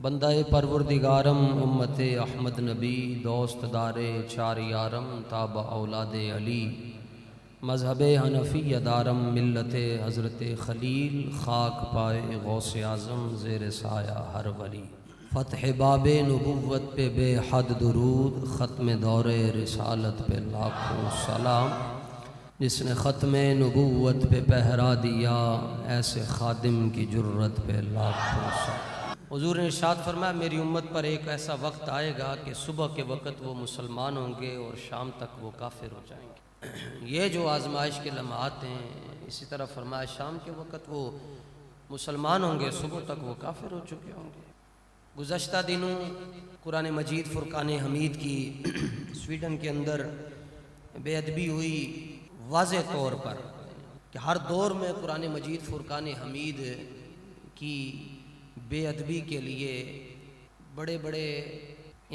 بندہ پروردگارم امت احمد نبی دوست دار چار یارم تابع اولاد علی مذہب حنفی دارم ملت حضرت خلیل خاک پائے غوث اعظم زیر سایہ ہر ولی فتح باب نبوت پہ بے حد درود ختم دور رسالت پہ لاکھوں سلام جس نے ختم نبوت پہ پہرا دیا ایسے خادم کی جرت پہ لاکھوں سلام۔ حضور نے ارشاد فرمایا میری امت پر ایک ایسا وقت آئے گا کہ صبح کے وقت وہ مسلمان ہوں گے اور شام تک وہ کافر ہو جائیں گے۔ یہ جو آزمائش کے لمحات ہیں، اسی طرح فرمایا شام کے وقت وہ مسلمان ہوں گے، صبح تک وہ کافر ہو چکے ہوں گے۔ گزشتہ دنوں قرآن مجید فرقان حمید کی سویڈن کے اندر بے ادبی ہوئی، واضح طور پر کہ ہر دور میں قرآن مجید فرقان حمید کی بے ادبی کے لیے بڑے بڑے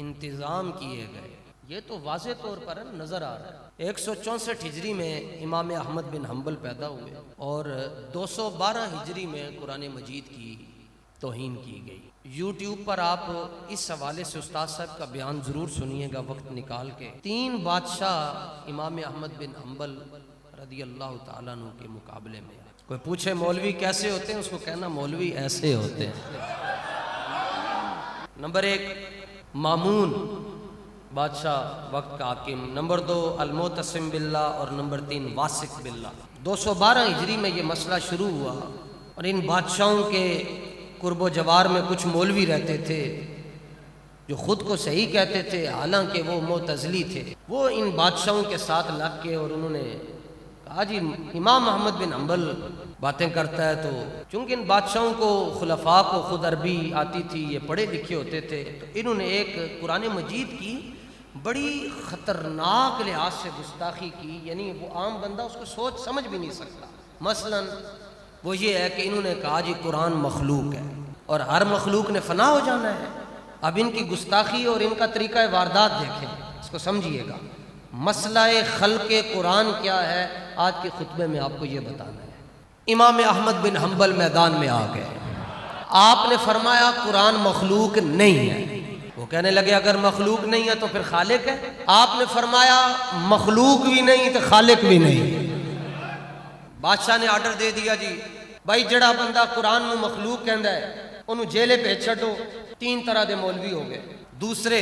انتظام کیے گئے، یہ تو واضح طور پر نظر آ رہا ہے۔ 164 ہجری میں امام احمد بن حنبل پیدا ہوئے اور 212 ہجری میں قرآن مجید کی توہین کی گئی۔ یوٹیوب پر آپ اس حوالے سے استاد صاحب کا بیان ضرور سنیے گا وقت نکال کے۔ 3 بادشاہ امام احمد بن حنبل رضی اللہ تعالیٰ عنہ کے مقابلے میں۔ کوئی پوچھے مولوی کیسے ہوتے ہیں، اس کو کہنا مولوی ایسے ہوتے ہیں۔ نمبر 1 مامون بادشاہ وقت کا حاکم، نمبر 2 المعتصم باللہ اور نمبر 3 واثق باللہ۔ 212 ہجری میں یہ مسئلہ شروع ہوا اور ان بادشاہوں کے قرب و جوار میں کچھ مولوی رہتے تھے جو خود کو صحیح کہتے تھے حالانکہ وہ معتزلی تھے۔ وہ ان بادشاہوں کے ساتھ لگ کے اور انہوں نے کہا جی امام احمد بن حنبل باتیں کرتا ہے، تو چونکہ ان بادشاہوں کو خلفاء کو خود عربی آتی تھی، یہ پڑھے لکھے ہوتے تھے، تو انہوں نے ایک قرآن مجید کی بڑی خطرناک لحاظ سے گستاخی کی، یعنی وہ عام بندہ اس کو سوچ سمجھ بھی نہیں سکتا۔ مثلا وہ یہ ہے کہ انہوں نے کہا جی قرآن مخلوق ہے اور ہر مخلوق نے فنا ہو جانا ہے۔ اب ان کی گستاخی اور ان کا طریقہ واردات دیکھیں، اس کو سمجھیے گا۔ مسئلہ خلق قرآن کیا ہے آج کے خطبے میں آپ کو یہ بتانا ہے۔ امام احمد بن حنبل میدان میں آ گئے، آپ نے فرمایا قرآن مخلوق نہیں ہے۔ وہ کہنے لگے اگر مخلوق نہیں ہے تو پھر خالق ہے؟ آپ نے فرمایا مخلوق بھی نہیں تو خالق بھی نہیں۔ بادشاہ نے آرڈر دے دیا جی بھائی جڑا بندہ قرآن میں مخلوق کہندا ہے انہوں جیلے بھیج چھڈو۔ 3 طرح دے مولوی ہو گئے۔ دوسرے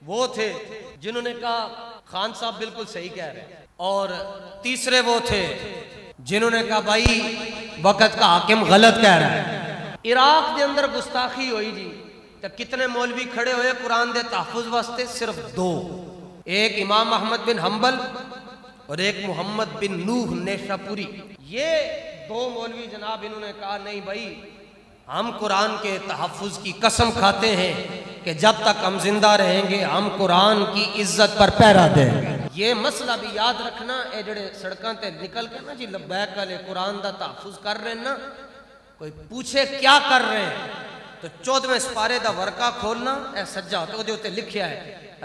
وہ تھے جنہوں نے کہا خان صاحب بالکل صحیح کہہ رہے ہیں، اور تیسرے وہ تھے جنہوں نے کہا بھائی وقت کا حاکم غلط کہہ رہا ہے۔ عراق دے اندر گستاخی ہوئی جی، تو کتنے مولوی کھڑے ہوئے قرآن دے تحفظ واسطے؟ صرف 2، ایک امام احمد بن حنبل اور ایک محمد بن نوح نیشاپوری۔ یہ 2 مولوی جناب انہوں نے کہا نہیں بھائی ہم قرآن کے تحفظ کی قسم کھاتے ہیں کہ جب تک ہم زندہ رہیں گے ہم قرآن کی عزت پر پہرا دیں گے۔ یہ مسئلہ بھی یاد رکھنا، اے جڑے سڑکاں تے نکل کے نا جی لبیک والے قرآن دا تحفظ کر رہے ہیں نا، کوئی پوچھے کیا کر رہے ہیں تو 14ویں سپارے دا ورقہ کھولنا، اے سجا تو دے اوتے لکھیا ہے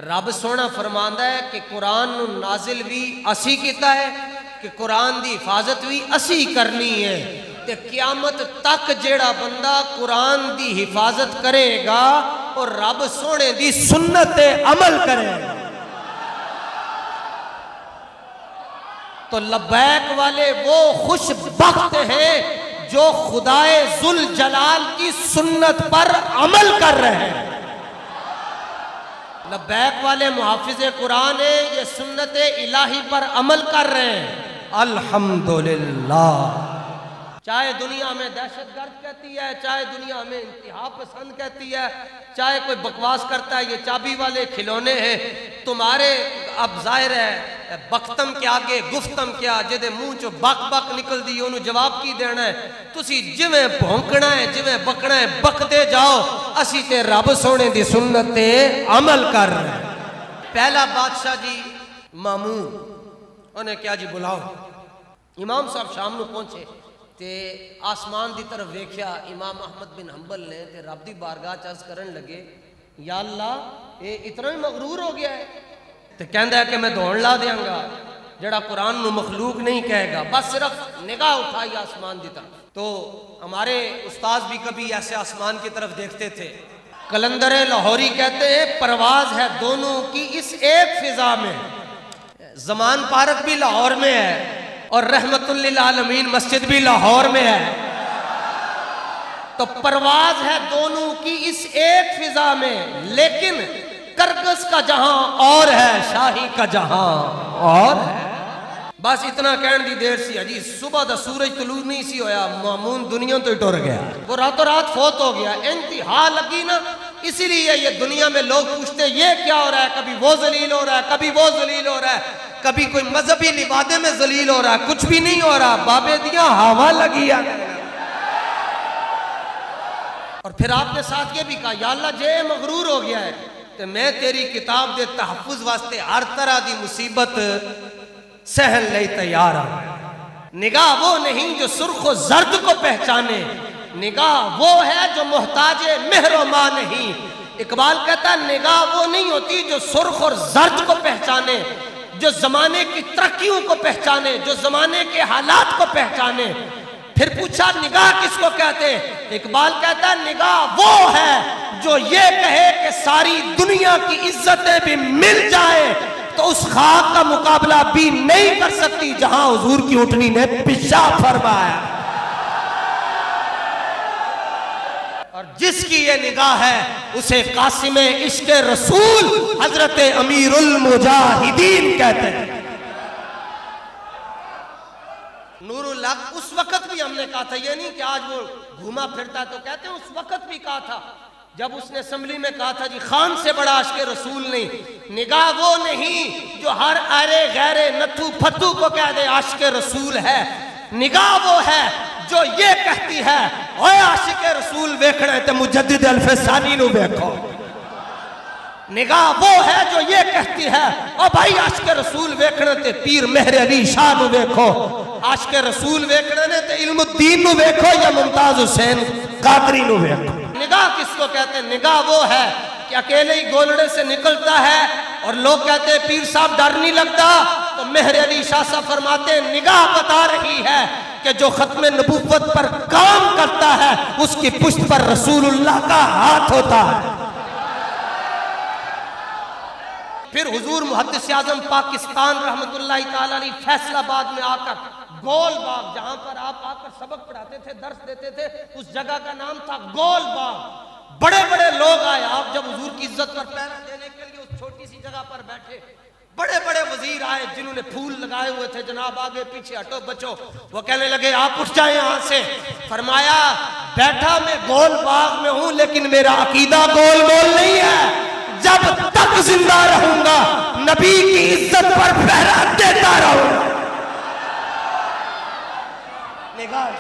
رب سونا فرماندا ہے کہ قرآن نازل بھی اسی کیتا ہے کہ قرآن دی حفاظت بھی اسی کرنی ہے، تے قیامت تک جیڑا بندہ قرآن دی حفاظت کرے گا اور رب سونے دی سنت تے عمل کرے گا تو لبیک والے وہ خوش بخت ہیں جو خدائے ذوالجلال کی سنت پر عمل کر رہے ہیں۔ لبیک والے محافظ قرآن ہیں، یہ سنت الہی پر عمل کر رہے ہیں۔ الحمدللہ۔ چاہے دنیا میں دہشت گرد کہتی ہے، چاہے دنیا میں انتہا پسند کہتی ہے، چاہے کوئی بکواس کرتا ہے یہ چابی والے کھلونے ہیں، تمہارے اب ظاہر ہے بختم کے آگے گفتم کیا، جدے منہ چو بک بک نکل دی انہوں جواب کی دینا ہے۔ تسی جویں بھونکنا ہے جویں بکنا ہے بک دے جاؤ، اسی تے رب سونے دی سنت تے عمل کر رہے ہیں۔ پہلا بادشاہ جی مامون، انہیں کیا جی بلاؤ۔ امام صاحب شام نو پہنچے تے آسمان دی طرف ویکھیا امام احمد بن حنبل نے تے رب دی بارگاہ چرز کرن لگے یا اللہ اے اتنا ہی مغرور ہو گیا ہے، تے کہندا ہے کہ میں دوڑ لا دیاں گا جڑا قرآن نو مخلوق نہیں کہے گا، بس صرف نگاہ اٹھائی آسمان دی طرف۔ تو ہمارے استاذ بھی کبھی ایسے آسمان کی طرف دیکھتے تھے، کلندر لاہوری کہتے ہیں پرواز ہے دونوں کی اس ایک فضا میں. زمان پارک بھی لاہور میں ہے اور رحمت للعالمین مسجد بھی لاہور میں ہے. تو پرواز ہے دونوں کی اس ایک فضا میں، لیکن کرگس کا جہاں اور ہے، شاہی کا جہاں اور ہے. بس اتنا کہن دی دیر سی جی. صبح دا سورج طلوع نہیں سی ہویا، مامون دنیا تو ٹر گیا، وہ راتوں رات فوت ہو گیا. انتہا لگی نا. اسی لیے یہ دنیا میں لوگ پوچھتے یہ کیا ہو رہا ہے، کبھی وہ ذلیل ہو رہا ہے، کبھی وہ ذلیل ہو رہا ہے، کبھی کوئی مذہبی لبادے میں ذلیل ہو رہا ہے. کچھ بھی نہیں ہو رہا، بابے دیاں ہوا لگی ہے. اور پھر آپ نے ساتھ یہ بھی کہا یا اللہ جے مغرور ہو گیا ہے تو میں تیری کتاب دے تحفظ واسطے ہر طرح دی مصیبت سہن لئی تیار ہوں. نگاہ وہ نہیں جو سرخ و زرد کو پہچانے، نگاہ وہ ہے جو محتاج مہر و ماں نہیں. اقبال کہتا ہے نگاہ وہ نہیں ہوتی جو سرخ اور زرد کو پہچانے، جو زمانے کی ترقیوں کو پہچانے، جو زمانے کے حالات کو پہچانے. پھر پوچھا نگاہ کس کو کہتے؟ اقبال کہتا ہے نگاہ وہ ہے جو یہ کہے کہ ساری دنیا کی عزتیں بھی مل جائے تو اس خاک کا مقابلہ بھی نہیں کر سکتی جہاں حضور کی اونٹنی نے پیشاب فرمایا. اور جس کی یہ نگاہ ہے اسے قاسم عشق رسول حضرت امیر المجاہدین کہتے ہیں. نور الحق اس وقت بھی ہم نے کہا تھا، یہ نہیں کہ آج وہ گھوما پھرتا ہے تو کہتے ہیں، اس وقت بھی کہا تھا جب اس نے اسمبلی میں کہا تھا جی خان سے بڑا عاشق رسول نہیں. نگاہ وہ نہیں جو ہر ارے غیرے نتھو پھتو کو کہہ دے عاشق رسول ہے. نگاہ وہ ہے جو یہ کہتی ہے اوے عاشق رسول ویکھنا ہے تے مجدد الفسانی نو ویکھو. نگاہ وہ ہے جو یہ کہتی ہے او بھائی عاشق رسول ویکھنا تے پیر مہر علی شاہ نو ویکھو. عاشق رسول ویکھنا نے تے علم الدین نو ویکھو یا ممتاز حسین قادری نو ویکھو. نگاہ کس کو کہتے ہیں؟ نگاہ وہ ہے کہ اکیلے ہی گولڑے سے نکلتا ہے اور لوگ کہتے ہیں پیر صاحب ڈر نہیں لگتا، تو مہر علی شاہ صاحب فرماتے ہیں نگاہ بتا رہی ہے کہ جو ختم نبوت پر کام کرتا ہے اس کی پشت پر رسول اللہ کا ہاتھ ہوتا ہے. پھر حضور محدث اعظم پاکستان رحمت اللہ تعالی علیہ فیصل آباد میں آ کر گول باغ، جہاں پر آپ آ کر سبق پڑھاتے تھے، درس دیتے تھے، اس جگہ کا نام تھا گول باغ. بڑے بڑے لوگ آئے، آپ جب حضور کی عزت پر پہرا دینے کے لیے اس چھوٹی سی جگہ پر بیٹھے، بڑے بڑے وزیر آئے جنہوں نے پھول لگائے ہوئے تھے، جناب آگے پیچھے ہٹو بچو. وہ کہنے لگے آپ اٹھ جائیں یہاں سے. فرمایا بیٹھا میں گول باغ میں ہوں لیکن میرا عقیدہ گول گول نہیں ہے. جب تک زندہ رہوں گا نبی کی عزت پر پہرا دیتا رہوں گا. نگاہ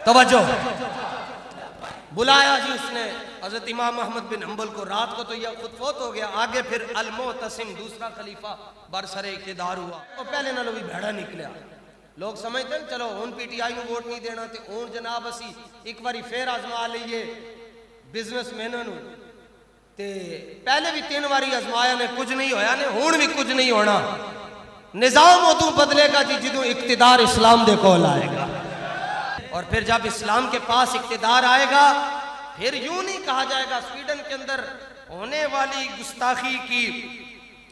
توجہ بلایا جی اس نے حضرت امام احمد بن حنبل کو. رات کو تو یہ خود فوت ہو گیا. آگے پھر المعتصم دوسرا خلیفہ برسر اقتدار ہوا. وہ پہلے نہ بھی بھیڑا نکلیا. لوگ سمجھتے ہیں چلو ہون P T I know vote نہیں دینا تے ہون جناب اسی ایک باری پھر آزما لئیے بزنس مینوں نو تے پہلے بھی 3 باری آزمایا نے کچھ نہیں ہویا نے ہون بھی کچھ نہیں ہونا. نظام ادو بدلے گا جی جدوں اقتدار اسلام دے کول آئے گا. اور پھر جب اسلام کے پاس اقتدار آئے گا پھر یوں نہیں کہا جائے گا. سویڈن کے اندر ہونے والی گستاخی کی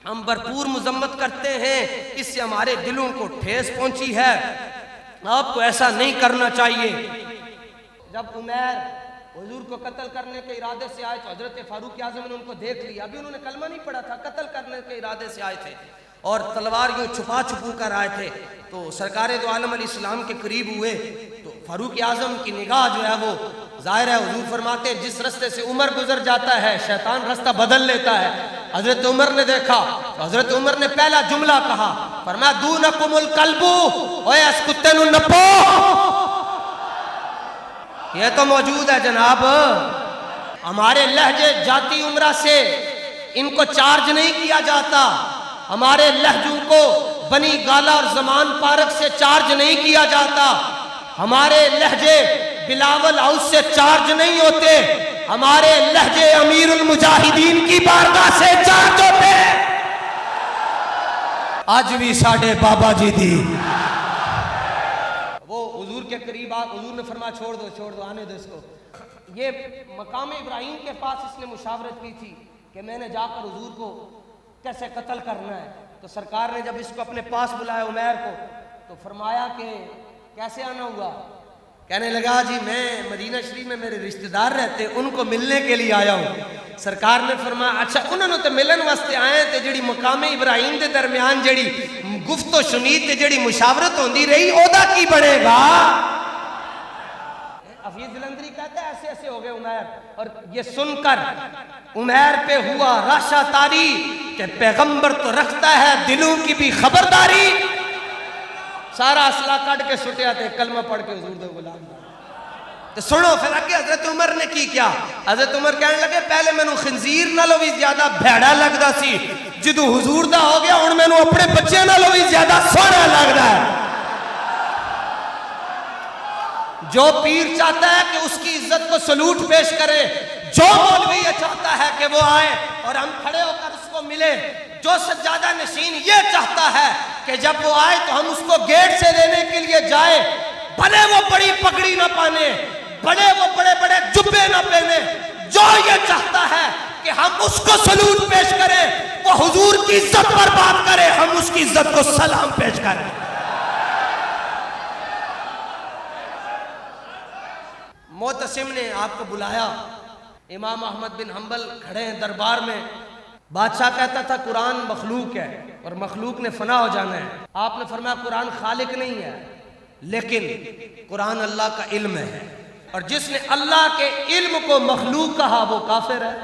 ہم بھرپور مذمت کرتے ہیں، اس سے ہمارے دلوں کو ٹھیس پہنچی ہے، آپ کو ایسا نہیں کرنا چاہیے. جب عمیر حضور کو قتل کرنے کے ارادے سے آئے تو حضرت فاروق اعظم نے ان کو دیکھ لیا. ابھی انہوں نے کلمہ نہیں پڑھا تھا، قتل کرنے کے ارادے سے آئے تھے اور تلوار یوں چھپا چھپو کر آئے تھے. تو سرکار دو عالم علیہ السلام کے قریب ہوئے تو فاروق اعظم کی نگاہ جو ہے وہ ظاہر ہے حضور فرماتے ہیں جس رستے سے عمر گزر جاتا ہے شیطان رستہ بدل لیتا ہے. حضرت عمر نے دیکھا تو حضرت عمر نے پہلا جملہ کہا، فرمایا دونکم الکلب، اوے اس کتے نو نپو. یہ تو موجود ہے جناب. ہمارے لہجے جاتی عمرہ سے ان کو چارج نہیں کیا جاتا. ہمارے لہجوں کو بنی گالا اور زمان پارک سے چارج نہیں کیا جاتا. ہمارے لہجے بلاول ہاؤس سے چارج نہیں ہوتے. ہمارے لہجے امیر المجاہدین کی بارگاہ سے چارج ہوتے ہیں. آج بھی ساڈے بابا جی دی وہ حضور کے قریب حضور نے فرمایا چھوڑ دو آنے دو اس کو. یہ مقام ابراہیم کے پاس اس نے مشاورت کی تھی کہ میں نے جا کر حضور کو کیسے قتل کرنا ہے. تو سرکار نے جب اس کو اپنے پاس بلایا عمیر کو تو فرمایا کہ کیسے آنا ہوا. کہنے لگا جی میں مدینہ شریف میں میرے رشتہ دار رہتے ان کو ملنے کے لیے آیا ہوں. سرکار نے فرمایا اچھا انہوں نے تو ملن واسطے آئے تے جڑی مقام ابراہیم دے درمیان جڑی گفت و شنید تے جڑی مشاورت ہوندی رہی اودا کی بڑھے گا. حفیظ جلندری کہتا ہے ایسے ایسے ہو گئے عمیر. اور یہ سن کر عمیر پہ ہوا راشا تاری کہ پیغمبر تو رکھتا ہے دلوں کی بھی خبرداری. سارا اسلحہ کٹ کے سٹیا تے کلمہ پڑھ کے حضور دے غلام. تو سنو پھر اگے حضرت عمر نے کی کیا. حضرت عمر کہنے لگے پہلے مینوں خنزیر نالوں بھی زیادہ بھیڑا لگدا سی جدوں حضور دا ہو گیا ہن مینوں اپنے بچے نالوں بھی زیادہ سونا لگدا ہے. جو پیر چاہتا ہے کہ اس کی عزت کو سلوٹ پیش کرے, جو مولوی یہ چاہتا ہے کہ وہ آئے اور ہم کھڑے ہو کر اس کو ملے, جو سجادہ نشین یہ چاہتا ہے کہ جب وہ آئے تو ہم اس کو گیٹ سے لینے کے لیے جائے, بھلے وہ بڑی پگڑی نہ پہنے, بڑے وہ بڑے بڑے جبے نہ پہنے, جو یہ چاہتا ہے کہ ہم اس کو سلوٹ پیش کریں, وہ حضور کی عزت پر بات کرے, ہم اس کی عزت کو سلام پیش کریں. معتصم نے آپ کو بلایا, امام احمد بن حنبل کھڑے ہیں دربار میں. بادشاہ کہتا تھا قرآن مخلوق ہے اور مخلوق نے فنا ہو جانا ہے. آپ نے فرمایا قرآن خالق نہیں ہے لیکن قرآن اللہ کا علم ہے, اور جس نے اللہ کے علم کو مخلوق کہا وہ کافر ہے.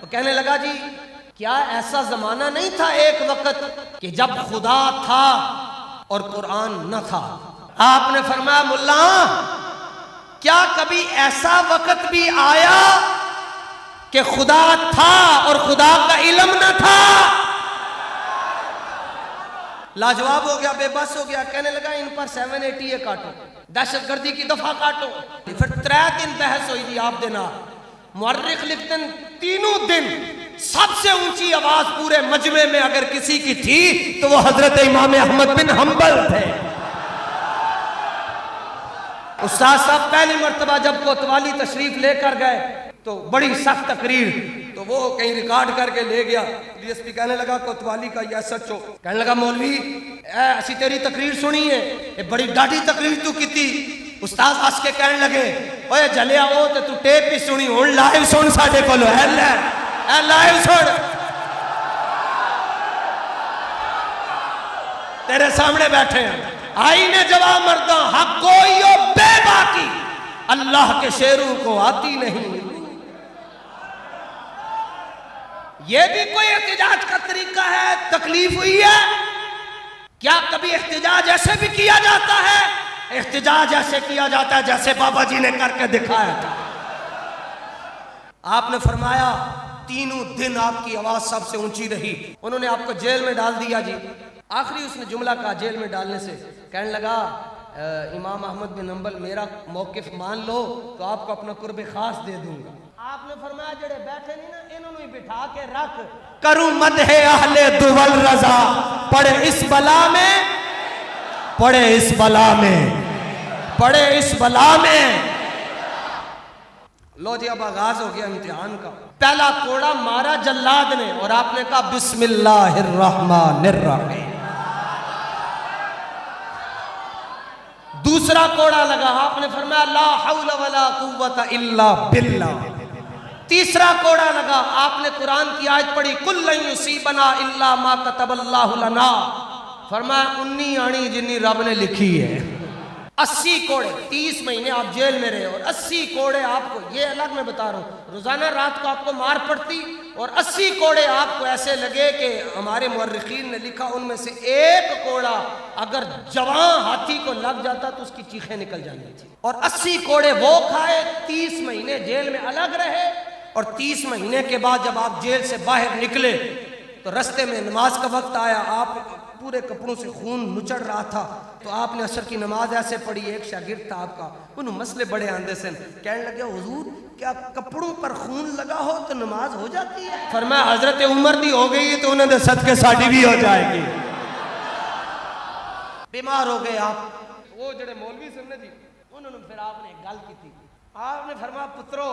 وہ کہنے لگا جی کیا ایسا زمانہ نہیں تھا ایک وقت کہ جب خدا تھا اور قرآن نہ تھا؟ آپ نے فرمایا ملا کیا کبھی ایسا وقت بھی آیا کہ خدا تھا اور خدا کا علم نہ تھا؟ لاجواب ہو گیا, بے بس ہو گیا. کہنے لگا ان پر 780 کاٹو, دہشت گردی کی دفعہ کاٹو. پھر 3 دن بحث ہوئی تھی آپ دینا. مورخ لکھتے ہیں تینوں دن سب سے اونچی آواز پورے مجمع میں اگر کسی کی تھی تو وہ حضرت امام احمد بن حنبل تھے. استاد صاحب پہلی مرتبہ جب کوتوالی تشریف لے کر گئے تو بڑی سخت تقریر, تو وہ کہیں ریکارڈ کر کے لے گیا. ڈی ایس پی کہنے لگا کوتوالی کا یہ سچ ہو. کہنے لگا مولوی ایسی تیری تقریر سنی ہے, یہ بڑی ڈاٹی تقریر تو کی تھی. استاد ہس کے کہنے لگے اوے جلیا وہ تو ٹیپ ہی سنی, ہن لائیو سن ساڈے کولو ہے لائیو سن, تیرے سامنے بیٹھے ہیں. آئی نے جواب مردہ حق کوئی ہو بے باقی, اللہ کے شیروں کو آتی نہیں. یہ بھی کوئی احتجاج کا طریقہ ہے؟ تکلیف ہوئی ہے کیا کبھی احتجاج ایسے بھی کیا جاتا ہے؟ احتجاج ایسے کیا جاتا ہے جیسے بابا جی نے کر کے دکھایا تھا. آپ نے فرمایا تینوں دن آپ کی آواز سب سے اونچی رہی. انہوں نے آپ کو جیل میں ڈال دیا. جی آخری اس نے جملہ کہا جیل میں ڈالنے سے, کہنے لگا امام احمد بن حنبل میرا موقف مان لو تو آپ کو اپنا قرب خاص دے دوں گا. آپ نے فرمایا جڑے بیٹھے نہیں نا انہوں نے بٹھا کے رکھ, کروں مدح اہل دول رضا, پڑے اس بلا میں, پڑے اس بلا میں, پڑے اس بلا میں. لو جی اب آغاز ہو گیا امتحان کا. پہلا کوڑا مارا جلاد نے اور آپ نے کہا بسم اللہ الرحمن الرحیم. دوسرا کوڑا لگا, آپ نے فرمایا لا حول ولا قوت الا باللہ. تیسرا کوڑا لگا, آپ نے قرآن کی آیت پڑھی کل لن یصیبنا الا ما کتب اللہ لنا. فرمایا 19 آنی جنی رب نے لکھی ہے. 80 کوڑے, 30 مہینے آپ جیل میں رہے اور 80 کوڑے آپ کو, یہ الگ میں بتا رہا ہوں, روزانہ رات کو آپ کو مار پڑتی اور 80 کوڑے آپ کو ایسے لگے کہ ہمارے مورخین نے لکھا ان میں سے ایک کوڑا اگر جوان ہاتھی کو لگ جاتا تو اس کی چیخیں نکل جاتی تھی. اور 80 کوڑے وہ کھائے, 30 مہینے جیل میں الگ رہے, اور 30 مہینے کے بعد جب آپ جیل سے باہر نکلے تو رستے میں نماز کا وقت آیا. آپ پورے کپڑوں سے خون نچڑ رہا تھا. تو آپ نے عصر کی نماز ایسے پڑھی. ایک شاگرد تھا آپ کا, انہوں مسئلے بڑے آندے سے, کہنے لگے حضور کیا کپڑوں پر خون لگا ہو تو نماز ہو جاتی ہے؟ فرمایا حضرت عمر دی ہو گئی ہے تو انہوں نے صدقے ساڈی بھی ہو جائے گی. بیمار ہو گئے آپ. وہ جڑے مولوی سن جی انہوں نے پھر آپ نے ایک گل کی تھی. آپ نے فرمایا پترو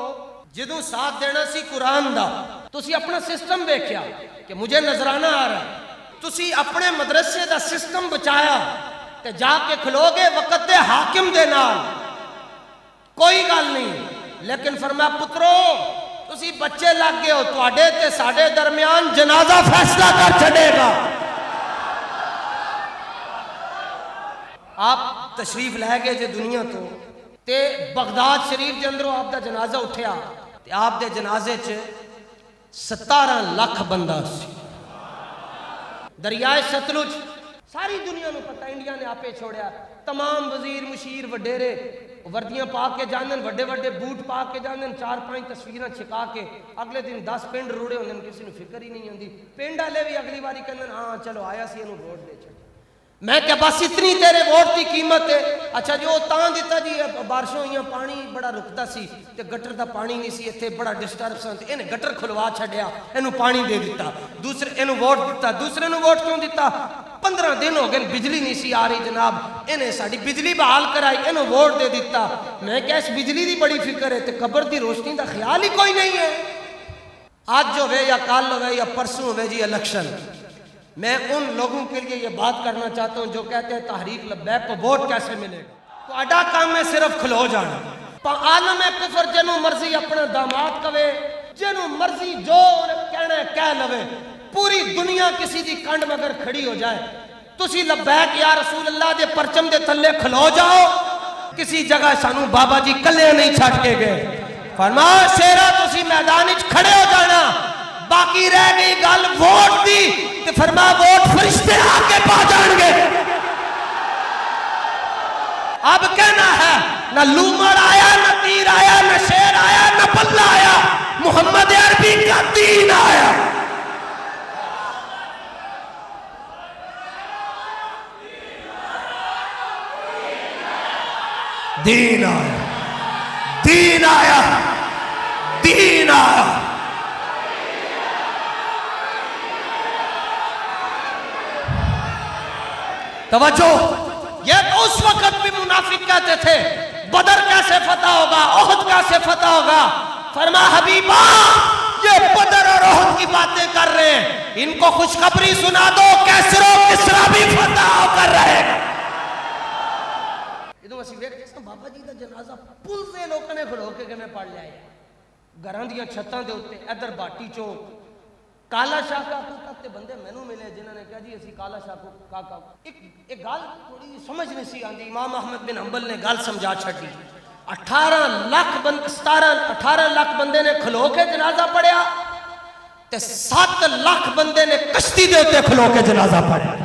جدوں ساتھ دینا سی قرآن دا تسی اپنا سسٹم دیکھیا کہ مجھے نظرانہ آ رہا ہے, تسی اپنے مدرسے دا سسٹم بچایا تے جا کے کھلو گے وقت دے حاکم دے نال, کوئی گل نہیں. لیکن فرمایا پترو تسی بچے لگ گئے ہو, تواڈے تے ساڈے درمیان جنازہ فیصلہ کر چھڈے گا. آپ تشریف لے گئے جے دنیا تو تے بغداد شریف دے اندروں آپ دا جنازہ اٹھیا تے آپ دے جنازے چ 17 لاکھ بندہ سی. دریائے ستلج ساری دنیا نو پتہ, انڈیا نے آپے چھوڑیا. تمام وزیر مشیر وڈیرے وردیاں پا کے جاندن, وڈے وڈے بوٹ پا کے جاندن, 4-5 تصویراں چھکا کے. اگلے دن 10 پنڈ روڑے ہوندن, کسی نو فکر ہی نہیں ہوندی. پنڈ والے بھی اگلی باری کہندن ہاں چلو آیا سی اینو ووٹ دے چھڈ. میں کہ بس اتنی تیرے ووٹ کی قیمت ہے. اچھا جو تاں دیتا جی بارشوں ہوئیاں پانی بڑا رکتا سی تے گٹر دا پانی نہیں سی, ایتھے بڑا ڈسٹرب سن, انہیں گٹر کھلوا چھڈیا, اینو پانی دے دیتا. دوسرے اینو ووٹ دیتا, دوسرے نو ووٹ کیوں دیتا؟ 15 دن ہو گئے بجلی نہیں سی آ رہی جناب, انہیں ساڈی بجلی بحال کرائی, اینو ووٹ دے دیتا. میں کہ اس بجلی دی بڑی فکر ہے تے قبر دی روشنی دا خیال ہی کوئی نہیں ہے. آج ہوئے یا کل ہوئے یا پرسوں ہوئے جی الیکشن, میں ان لوگوں کے لیے یہ بات کرنا چاہتا ہوں جو کہتے ہیں تحریک لبیک کو ووٹ کیسے ملے گا. تو اڈا کام ہے صرف کھلو جانا. عالم کفر جنوں مرضی اپنا داماد کہے, جنوں مرضی جو کہنا ہے کہہ لوے, پوری دنیا کسی دی کنڈ مگر کھڑی ہو جائے, تسی لبیک یا رسول اللہ دے پرچم دے تھلے کھلو جاؤ. کسی جگہ سانو بابا جی کلے نہیں چھٹ کے گئے. فرمایا شیرا تسی میدان وچ کھڑے ہو جانا, باقی رہ گئی گل ووٹ دی تے فرمایا ووٹ فرشتے آ کے پا جان گے. اب کہنا ہے نہ لومڑ آیا, نہ تیر آیا, نہ شیر آیا, نہ بلہ آیا, محمد عربی کا دین آیا. دین آیا, دین آیا, دین آیا. توجہ, یہ تو اس وقت بھی منافق کہتے تھے بدر کیسے فتح ہوگا, احد کیسے فتح ہوگا. فرما حبیبا یہ بدر اور احد کی باتیں کر رہے ہیں, ان کو خوشخبری سنا دو کیسر و کسرا بھی فتح ہو کر رہے گا. یہ تو اسی ویک جیسا بابا جی دا جنازہ پل سے لوگوں نے کھلو کے میں پڑھ لیا ہے. گھران دیا چھتاں دے ہوتے ادھر باٹی چوک کالا شاہ کاکو تک تے بندے مینوں ملے جنہوں نے کہا جی اسی کالا شاہ کاکا. ایک گل تھوڑی سمجھ نہیں سی آندی. امام احمد بن حنبل نے گل سمجھا چھڈی. 18 لاکھ بندے نے کھلو کے جنازہ پڑھیا تے 7 لاکھ بندے نے کشتی دے اوتے کھلو کے جنازہ پڑھیا.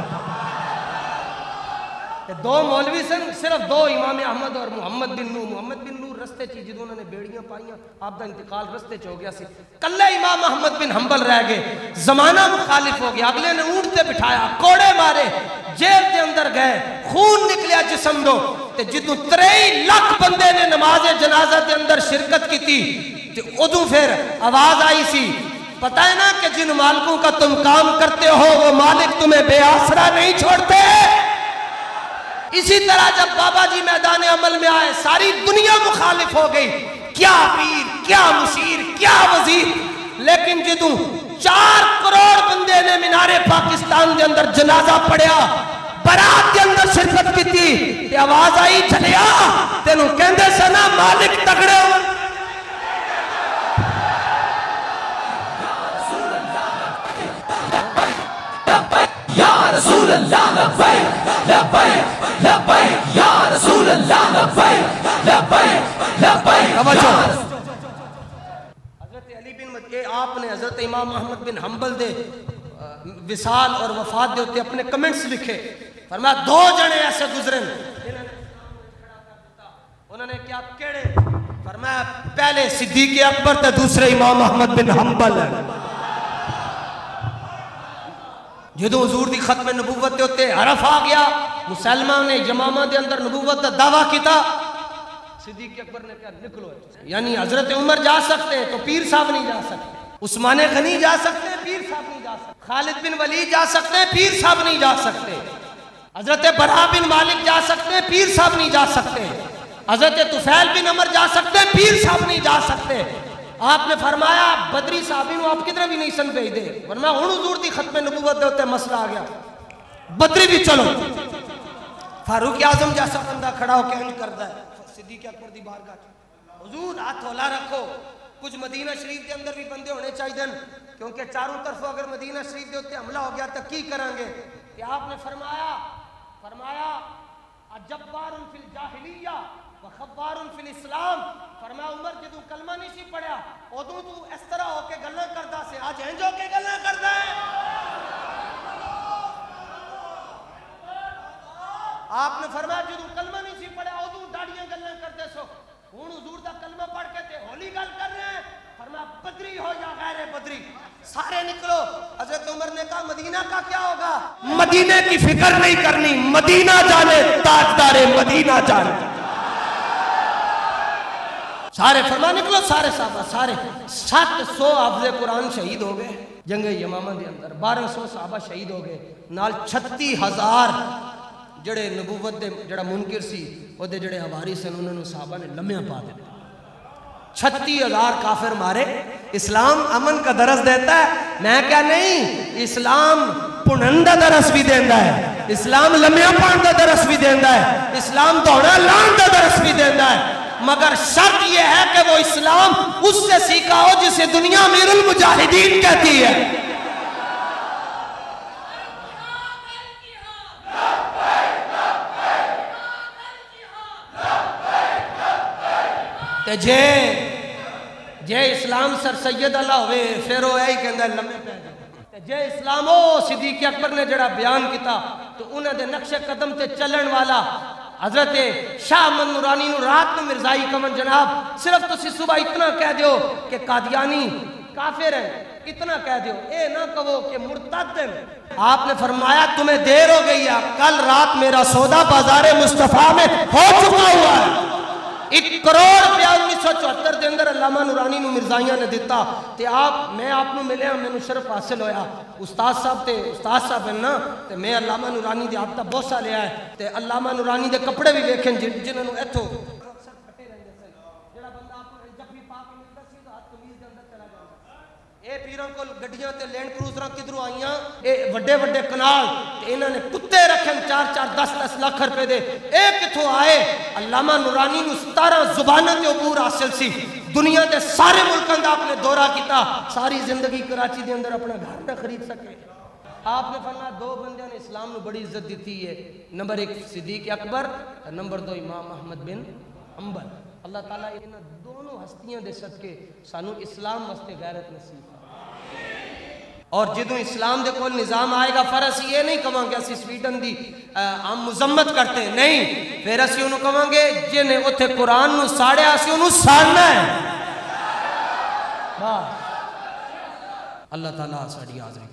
دو مولوی سن, صرف 2, امام احمد اور محمد بن نور. محمد بن نور رستے چی جدوں انہوں نے بیڑیاں پائیاں, آپ دا انتقال رستے چ ہو گیا سی. کلے امام احمد بن حنبل رہ گئے. زمانہ مخالف ہو گیا, اگلے نے اونٹ تے بٹھایا, کوڑے مارے, جیل دے اندر گئے, خون نکلیا جسم دو. تے جدوں 23 لاکھ بندے نے نماز جنازہ دے اندر شرکت کی تھی تے ادوں پھر آواز آئی سی, پتہ ہے نا کہ جن مالکوں کا تم کام کرتے ہو وہ مالک تمہیں بے آسرا نہیں چھوڑتے. اسی طرح جب بابا جی میدان عمل میں آئے ساری دنیا مخالف ہو گئی, کیا پیر, کیا مشیر, کیا وزیر. لیکن جدوں 4 کروڑ بندے نے مینار پاکستان دے اندر جنازہ پڑھیا, برات دے اندر شرکت کی تھی, تے آواز آئی چلیا تینوں کہندے سنا مالک تگڑے ہو. یا رسول اللہ لبیک لبیک لبیک یا رسول اللہ لبیک لبیک لبیک. حضرت علی بن مدعی آپ نے حضرت امام احمد بن حنبل دے وصال اور وفات دے ہوتے اپنے کمنٹس لکھے. فرمایا 2 جنے ایسے گزرے انہوں نے کیا کیڑے؟ فرمایا پہلے صدیق اکبر تے دوسرے امام احمد بن حنبل. جدوں حضور دی ختم نبوت دے اوتے حرف آ گیا، مسلمہ نے یمامہ دے اندر نبوت دا دعویٰ کیتا، صدیق اکبر نے کہا نکلو، یعنی حضرت عمر جا سکتے ہیں تو پیر صاحب نہیں جا سکتے، عثمان غنی جا سکتے ہیں پیر صاحب نہیں جا سکتے، خالد بن ولید جا سکتے ہیں پیر صاحب نہیں جا سکتے، حضرت برا بن مالک جا سکتے ہیں پیر صاحب نہیں جا سکتے، حضرت طفیل بن عمر جا سکتے ہیں پیر صاحب نہیں جا سکتے۔ آپ نے فرمایا بدری صحابی نو آپ کدھر بھی نہیں سن بھیج دے، ورنہ ہن حضور دی ختم نبوت دے ہوتے مسئلہ آ گیا، بدری بھی چلو۔ فاروق اعظم جیسا بندہ کھڑا ہو کے انج کردا ہے صدیق اکبر دی بارگاہ، حضور ہاتھ ہولا رکھو، کچھ مدینہ شریف کے اندر بھی بندے ہونے چاہیے، کیونکہ چاروں طرف اگر مدینہ شریف کے اوتے حملہ ہو گیا تو کی کریں گے؟ کہ آپ نے فرمایا اجبار فی الجاہلیہ وخبار فی الاسلام، فرمایا عمر جدوں کلمہ نہیں سی پڑھیا ادوں تو اس طرح ہو کے گلاں کردا سے، اج انج ہو کے گلاں کردا ہے۔ آپ نے فرمایا جدوں کلمہ نہیں سی پڑھیا ادوں ڈاڑیاں گلاں کردے سو، ہن حضور دا کلمہ پڑھ کے تے ہولی گل کر رہے ہیں، فرمایا بدری ہو یا غیر بدری سارے نکلو۔ حضرت عمر نے کہا مدینہ کا کیا ہوگا؟ مدینہ کی فکر نہیں کرنی، مدینہ جانے تاجدار مدینہ جانے۔ سارے فرما نکلو، سارے صحابہ سارے 700 حافظ قرآن شہید ہو گئے جنگ یمامہ دے اندر، 1200 صحابہ شہید ہو گئے، نال 36,000 جڑے نبوت دے جڑا منکر سی او دے جڑے حواری سن انہوں نے صحابہ نے لمحہ پا دیتا۔ 36,000 کافر مارے۔ اسلام امن کا درس دیتا ہے، میں کیا نہیں، اسلام پڑھن دا درس بھی دیندا ہے، اسلام لمحہ پڑھن دا درس بھی دیندا ہے، اسلام دوڑا لان دا درس بھی دیندا ہے، مگر شرط یہ ہے کہ وہ اسلام اس سے سیکھا ہو جسے دنیا امیر المجاہدین کہتی ہے۔ تے جے اسلام سر سید اللہ ہوئے پھر وہ یہی کہندا ہے لمحے پہ تے جے اسلام او صدیق اکبر نے جڑا بیان کیتا تو انہاں دے نقش قدم تے چلن والا حضرت شاہ احمد نورانی نو رات میں مرزائی کمن جناب صرف تسی صبح اتنا کہہ دیو کہ قادیانی کافر ہے، اتنا کہہ دیو، اے نہ کہو کہ مرتد ہیں۔ آپ نے فرمایا تمہیں دیر ہو گئی ہے، کل رات میرا سودا بازار مصطفیٰ میں ہو چکا ہوا ہے۔ 1 کروڑ روپیہ 1974 دے اندر علامہ نورانی نو مرزائیاں نے دیتا تے میں آپ نو ملیا، میں نو شرف حاصل ہویا، استاد صاحب ہیں نا تے میں علامہ نورانی دے آپ دا بوسہ لیا ہے تے علامہ نورانی دے کپڑے بھی ویکھیں جنہاں نو ایتھو جڑا بندہ آپ کو جب بھی پا کے ملتا سی تو ہاتھ قمیض دے اندر چلا جاندا، اے پیراں کول گڈیاں تے لینڈ کروزراں کدھروں آئیاں، اے وڈے وڈے کنال تے انہاں نے کتے رکھے 4-4 10-10 لاکھ روپے دے، اے کتھوں آئے؟ علامہ نورانی نو 17 زباناں تے عبور حاصل سی، دنیا دے سارے ملکاں دا آپ نے دورہ کیتا، ساری زندگی کراچی دے اندر اپنا گھر نہ خرید سکے۔ آپ نے فرمایا 2 بندیاں نے اسلام نو بڑی عزت دیتی ہے، نمبر 1 صدیق اکبر، نمبر 2 امام احمد بن حنبل۔ اللہ تعالیٰ انہاں دونوں ہستیاں دے صدقے سانو اسلام واسطے غیرت نصیب۔ اور جدوں اسلام دے کول نظام آئے گا پھر اسی یہ نہیں کہاں گے اسی سویڈن دی ہم مذمت کرتے ہیں، نہیں، پھر اسی انہوں کہاں گے جنہیں اتھے قرآن نو ساڑیا اسی انہوں ساڑنا ہے۔ اللہ تعالیٰ ساڑی حاضری